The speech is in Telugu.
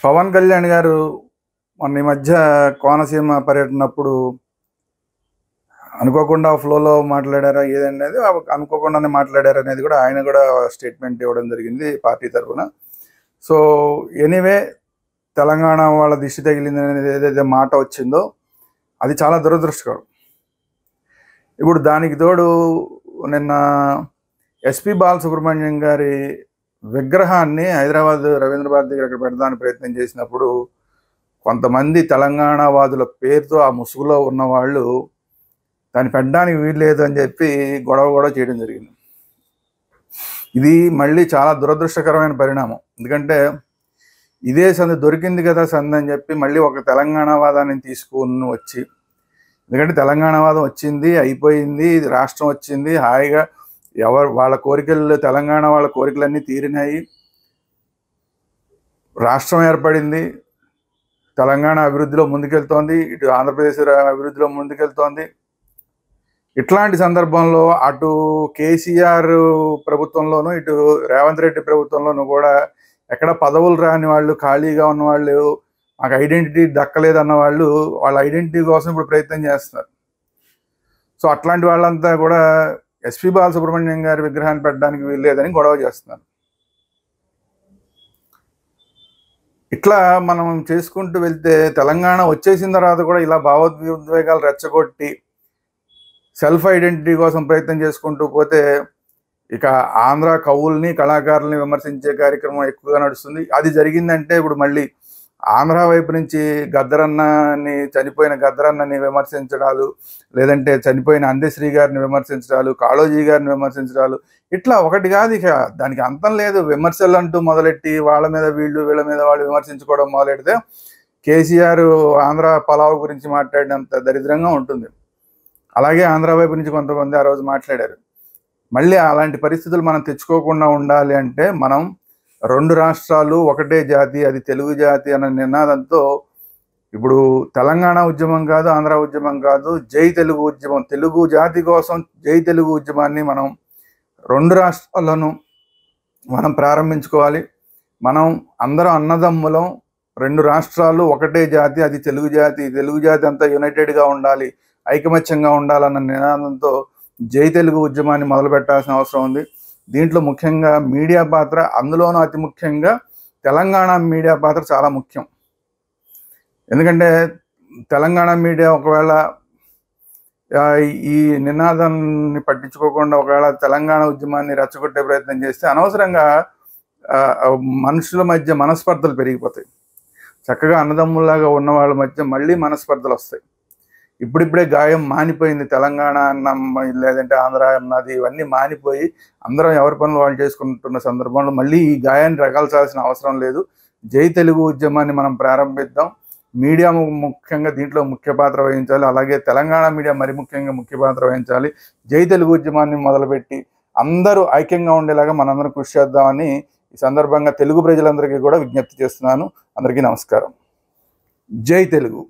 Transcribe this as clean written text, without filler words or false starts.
పవన్ కళ్యాణ్ గారు మొన్న ఈ మధ్య కోనసీమ పర్యటనప్పుడు అనుకోకుండా ఫ్లోలో మాట్లాడారా ఏదనేది అనుకోకుండానే మాట్లాడారు అనేది కూడా ఆయన కూడా స్టేట్మెంట్ ఇవ్వడం జరిగింది పార్టీ తరఫున. సో ఎనీవే తెలంగాణ వాళ్ళ దిష్టి తగిలింది అనేది ఏదైతే మాట వచ్చిందో అది చాలా దురదృష్టకరం. ఇప్పుడు దానికి తోడు నిన్న ఎస్పి బాలసుబ్రహ్మణ్యం గారి విగ్రహాన్ని హైదరాబాద్ రవీంద్ర భారతి దగ్గర అక్కడ పెడదానికి ప్రయత్నం చేసినప్పుడు కొంతమంది తెలంగాణ వాదుల పేరుతో ఆ ముసుగులో ఉన్న వాళ్ళు దాన్ని పెట్టడానికి వీల్లేదు అని చెప్పి గొడవ చేయడం జరిగింది. ఇది మళ్ళీ చాలా దురదృష్టకరమైన పరిణామం. ఎందుకంటే ఇదే సంది దొరికింది కదా సంది అని చెప్పి మళ్ళీ ఒక తెలంగాణ వాదాన్ని తీసుకుని వచ్చి, ఎందుకంటే తెలంగాణ వాదం వచ్చింది, అయిపోయింది, రాష్ట్రం వచ్చింది, హాయిగా ఎవరు వాళ్ళ కోరికలు తెలంగాణ వాళ్ళ కోరికలన్నీ తీరినాయి, రాష్ట్రం ఏర్పడింది, తెలంగాణ అభివృద్ధిలో ముందుకెళ్తోంది, ఇటు ఆంధ్రప్రదేశ్ అభివృద్ధిలో ముందుకెళ్తోంది. ఇట్లాంటి సందర్భంలో అటు కేసీఆర్ ప్రభుత్వంలోనూ ఇటు రేవంత్ రెడ్డి ప్రభుత్వంలోనూ కూడా ఎక్కడ పదవులు రాని వాళ్ళు, ఖాళీగా ఉన్న వాళ్ళు, మాకు ఐడెంటిటీ దక్కలేదన్న వాళ్ళు వాళ్ళ ఐడెంటిటీ కోసం ఇప్పుడు ప్రయత్నం చేస్తున్నారు. సో అట్లాంటి వాళ్ళంతా కూడా ఎస్పి బాలసుబ్రహ్మణ్యం గారి విగ్రహాన్ని పెట్టడానికి వీల్లేదని గొడవ చేస్తున్నారు. ఇట్లా మనం చేసుకుంటూ వెళ్తే తెలంగాణ వచ్చేసిన తర్వాత కూడా ఇలా భావోద్వేగాలు రెచ్చగొట్టి సెల్ఫ్ ఐడెంటిటీ కోసం ప్రయత్నం చేసుకుంటూ పోతే ఇక ఆంధ్ర కవుల్ని కళాకారుల్ని విమర్శించే కార్యక్రమం ఎక్కువగా నడుస్తుంది. అది జరిగిందంటే ఇప్పుడు మళ్ళీ ఆంధ్ర వైపు నుంచి చనిపోయిన గద్దరన్నని విమర్శించడాలు, లేదంటే చనిపోయిన అందశ్రీ గారిని విమర్శించడాలు, కాళోజీ గారిని విమర్శించడాలు, ఇట్లా ఒకటి కాదు, ఇక దానికి అంతం లేదు. విమర్శలు అంటూ మొదలెట్టి వాళ్ళ మీద వీళ్ళు, వీళ్ళ మీద వాళ్ళు విమర్శించుకోవడం మొదలెడితే కేసీఆర్ ఆంధ్ర పలావ్ గురించి మాట్లాడినంత దరిద్రంగా ఉంటుంది. అలాగే ఆంధ్ర వైపు నుంచి కొంతమంది ఆ రోజు మాట్లాడారు. మళ్ళీ అలాంటి పరిస్థితులు మనం తెచ్చుకోకుండా ఉండాలి అంటే మనం రెండు రాష్ట్రాలు ఒకటే జాతి, అది తెలుగు జాతి అన్న నినాదంతో ఇప్పుడు తెలంగాణ ఉద్యమం కాదు, ఆంధ్ర ఉద్యమం కాదు, జై తెలుగు ఉద్యమం, తెలుగు జాతి కోసం జై తెలుగు ఉద్యమాన్ని మనం రెండు రాష్ట్రాల్లోనూ మనం ప్రారంభించుకోవాలి. మనం అందరం అన్నదమ్ములం, రెండు రాష్ట్రాలు ఒకటే జాతి, అది తెలుగు జాతి, తెలుగు జాతి అంతా యునైటెడ్గా ఉండాలి, ఐకమత్యంగా ఉండాలన్న నినాదంతో జై తెలుగు ఉద్యమాన్ని మొదలు పెట్టాల్సిన అవసరం ఉంది. దీంట్లో ముఖ్యంగా మీడియా పాత్ర, అందులోనూ అతి ముఖ్యంగా తెలంగాణ మీడియా పాత్ర చాలా ముఖ్యం. ఎందుకంటే తెలంగాణ మీడియా ఒకవేళ ఈ నినాదాన్ని పట్టించుకోకుండా ఒకవేళ తెలంగాణ ఉద్యమాన్ని రెచ్చగొట్టే ప్రయత్నం చేస్తే అనవసరంగా మనుషుల మధ్య మనస్పర్ధలు పెరిగిపోతాయి. చక్కగా అన్నదమ్ముల్లాగా ఉన్న వాళ్ళ మధ్య మళ్ళీ మనస్పర్ధలు వస్తాయి. ఇప్పుడిప్పుడే గాయం మానిపోయింది. తెలంగాణ అన్న లేదంటే ఆంధ్ర అన్నది ఇవన్నీ మానిపోయి అందరం ఎవరి పనులు వాళ్ళు చేసుకుంటున్న సందర్భంలో మళ్ళీ ఈ గాయాన్ని రగాల్సాల్సిన అవసరం లేదు. జై తెలుగు ఉద్యమాన్ని మనం ప్రారంభిద్దాం. మీడియా ముఖ్యంగా దీంట్లో ముఖ్య పాత్ర వహించాలి. అలాగే తెలంగాణ మీడియా మరి ముఖ్యంగా ముఖ్య పాత్ర వహించాలి. జై తెలుగు ఉద్యమాన్ని మొదలుపెట్టి అందరూ ఐక్యంగా ఉండేలాగా మనందరం కృషి చేద్దామని ఈ సందర్భంగా తెలుగు ప్రజలందరికీ కూడా విజ్ఞప్తి చేస్తున్నాను. అందరికీ నమస్కారం. జై తెలుగు.